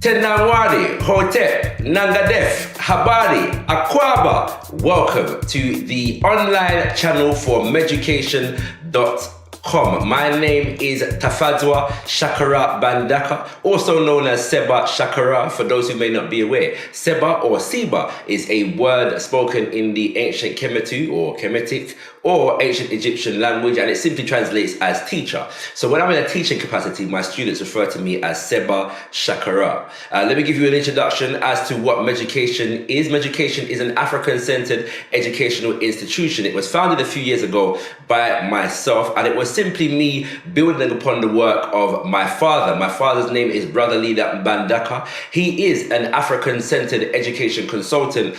Tenawari, Hotep, Nangadef, Habari, Akwaba. Welcome to the online channel for Medukation.com. My name is Tafadzwa Shakara Mbandaka, also known as Seba Shakara for those who may not be aware. Seba or Seba is a word spoken in the ancient Kemetu or Kemetic or ancient Egyptian language, and it simply translates as teacher. So when I'm in a teaching capacity, my students refer to me as Seba Shakara. Let me give you an introduction as to what Medukation is. Medukation is an African-centred educational institution. It was founded a few years ago by myself, and it was simply me building upon the work of my father. My father's name is Brother Leader Mbandaka. He is an Afrikan Centred Education consultant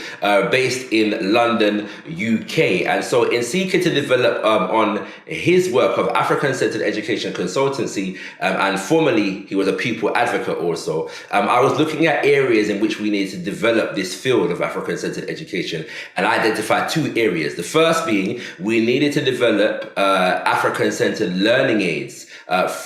based in London, UK. And so in seeking to develop on his work of Afrikan Centred Education consultancy, and formerly he was a pupil advocate also, I was looking at areas in which we need to develop this field of Afrikan Centred education and identify two areas. The first being we needed to develop Afrikan Centred Learning Aids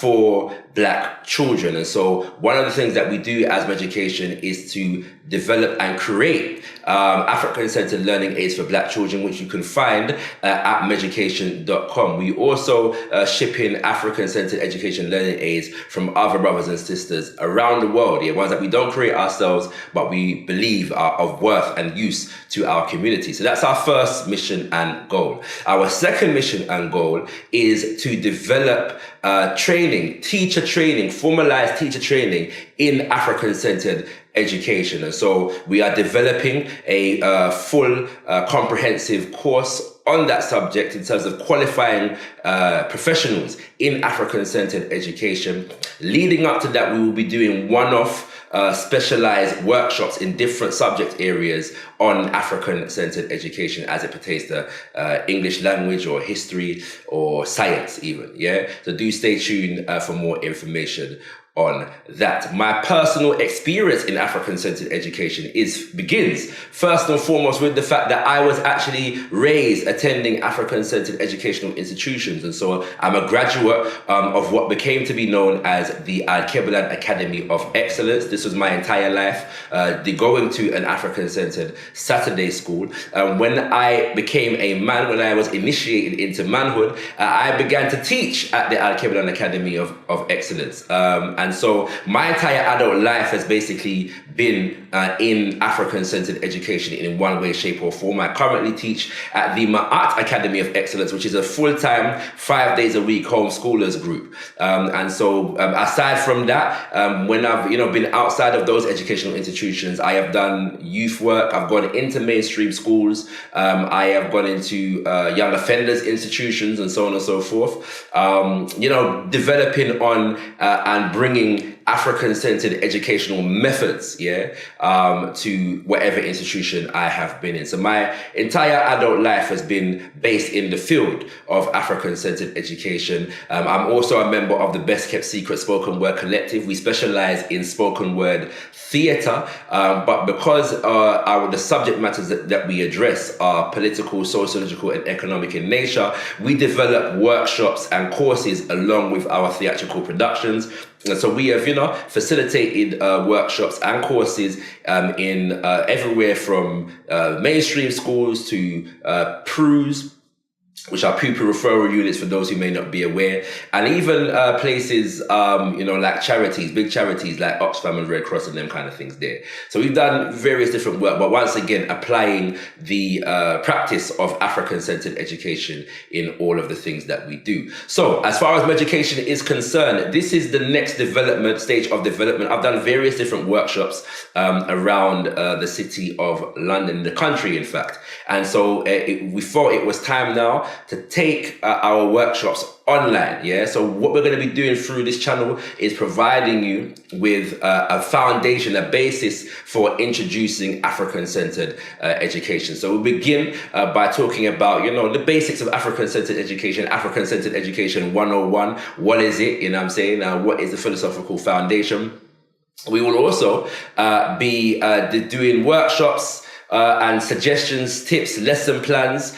for Black children. And so one of the things that we do as Medukation is to develop and create Afrikan Centred Learning Aids for Black children, which you can find at Medukation.com. We also ship in Afrikan Centred Education Learning Aids from other brothers and sisters around the world, ones that we don't create ourselves, but we believe are of worth and use to our community. So that's our first mission and goal. Our second mission and goal is to develop training, teacher training, formalized teacher training in Afrikan Centred education. And so we are developing a full comprehensive course on that subject in terms of qualifying professionals in Afrikan Centred education. Leading up to that, we will be doing one-off specialized workshops in different subject areas on Afrikan Centred education as it pertains to English language or history or science even, So do stay tuned for more information on that. My personal experience in Afrikan Centred education begins first and foremost with the fact that I was actually raised attending Afrikan Centred educational institutions, and so I'm a graduate of what became to be known as the Al-Kebalan Academy of Excellence. This was my entire life, going to an Afrikan Centred Saturday school. When I became a man, when I was initiated into manhood, I began to teach at the Al-Kebalan Academy of Excellence. And so my entire adult life has basically been in Afrikan Centred education in one way, shape or form. I currently teach at the Myriad Academy of Excellence, which is a full-time, 5 days a week homeschoolers group. And so aside from that, when I've been outside of those educational institutions, I have done youth work. I've gone into mainstream schools. I have gone into young offenders institutions and so on and so forth. Developing on and bringing Afrikan Centred educational methods, to whatever institution I have been in. So my entire adult life has been based in the field of Afrikan Centred education. I'm also a member of the Best Kept Secret Spoken Word Collective. We specialize in spoken word theatre, but because the subject matters that we address are political, sociological, and economic in nature, we develop workshops and courses along with our theatrical productions. And so we have, facilitated workshops and courses in everywhere from mainstream schools to PRUs, which are pupil referral units for those who may not be aware, and even places, like charities, big charities like Oxfam and Red Cross and them kind of things there. So we've done various different work, but once again, applying the practice of Afrikan Centred education in all of the things that we do. So as far as Medukation is concerned, this is the next stage of development. I've done various different workshops around the city of London, the country, in fact. And so we thought it was time now to take our workshops online. So what we're going to be doing through this channel is providing you with a foundation, a basis for introducing Afrikan Centred education. So we'll begin by talking about, the basics of Afrikan Centred education, Afrikan Centred Education 101. What is it? What is the philosophical foundation? We will also be doing workshops and suggestions, tips, lesson plans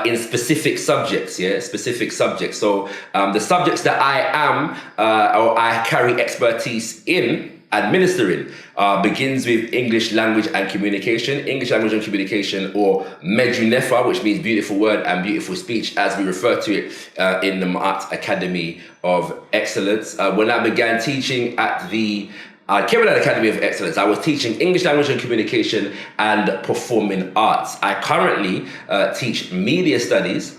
in specific subjects, specific subjects. So the subjects that I am or I carry expertise in administering begins with English language and communication, or Medunefa, which means beautiful word and beautiful speech, as we refer to it in the Ma'at Academy of Excellence. When I began teaching at the Cambridge Academy of Excellence, I was teaching English language and communication and performing arts. I currently teach media studies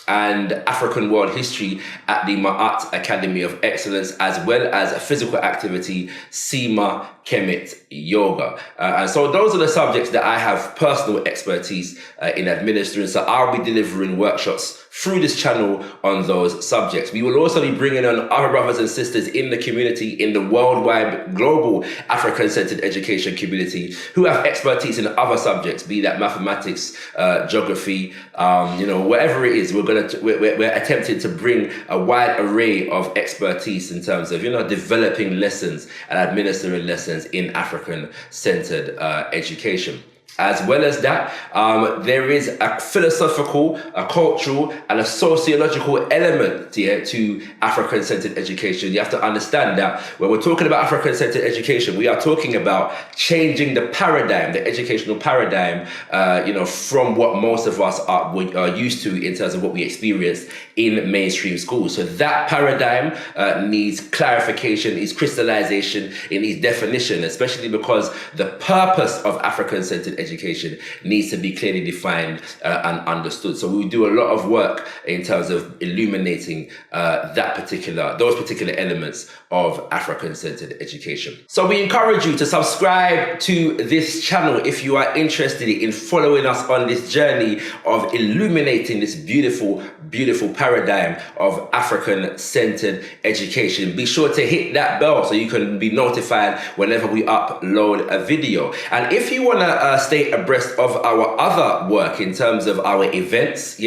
and African world history at the Ma'at Academy of Excellence, as well as a physical activity, Sima Kemet Yoga. And so those are the subjects that I have personal expertise in administering. So I'll be delivering workshops through this channel on those subjects. We will also be bringing on other brothers and sisters in the community, in the worldwide, global African Centred Education community, who have expertise in other subjects, be that mathematics, geography, whatever it is. We're attempting to bring a wide array of expertise in terms of, developing lessons and administering lessons in African Centred Education. As well as that, there is a philosophical, a cultural, and a sociological element to African Centred Education. You have to understand that when we're talking about African Centred Education, we are talking about changing the paradigm, the educational paradigm, from what most of us are used to in terms of what we experience in mainstream schools. So that paradigm needs clarification, needs crystallization, it needs definition, especially because the purpose of African Centred Education needs to be clearly defined and understood. So we do a lot of work in terms of illuminating those particular elements of African Centred Education. So we encourage you to subscribe to this channel if you are interested in following us on this journey of illuminating this beautiful paradigm of African Centred Education. Be sure to hit that bell so you can be notified whenever we upload a video. And if you want to stay abreast of our other work in terms of our events,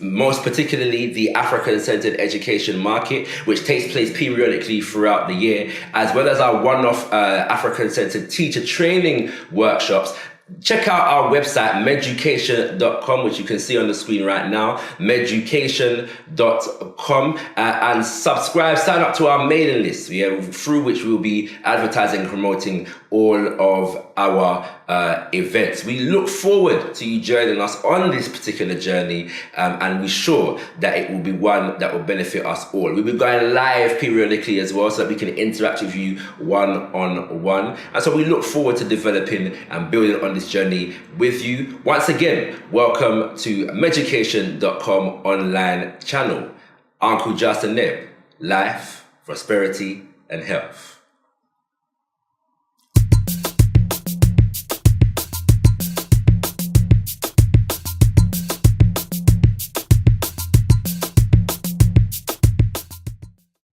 most particularly the African Centred Education Market, which takes place periodically throughout the year, as well as our one-off African Centred teacher training workshops, check out our website, medukation.com, which you can see on the screen right now, medukation.com, and subscribe, sign up to our mailing list, through which we'll be advertising and promoting all of our events. We look forward to you joining us on this particular journey, and we're sure that it will be one that will benefit us all. We'll be going live periodically as well, so that we can interact with you one-on-one. And so we look forward to developing and building on this journey with you. Once again, welcome to Medukation.com online channel. Uncle Justin Neb, life, prosperity, and health.